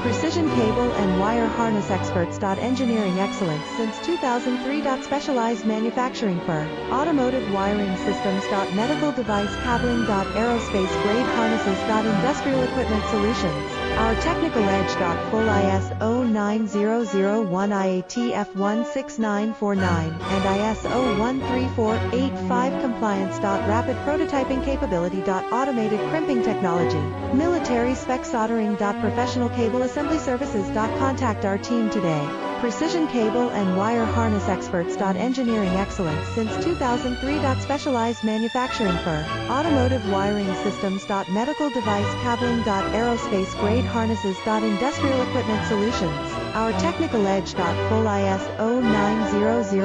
Precision cable and wire harness experts. Engineering excellence since 2003. Specialized manufacturing for automotive wiring systems. Medical device cabling. Aerospace grade harnesses. Industrial equipment solutions. Our technical edge. Full ISO 9001 IATF 16949 and ISO 13485 compliance. Rapid prototyping capability. Automated crimping technology. Military spec soldering. Professional cable assembly services. Contact our team today. Precision cable and wire harness experts. Engineering excellence since 2003. Specialized manufacturing for automotive wiring systems. Medical device cabling. Aerospace grade harnesses. Industrial equipment solutions. Our technical edge. Full ISO 9001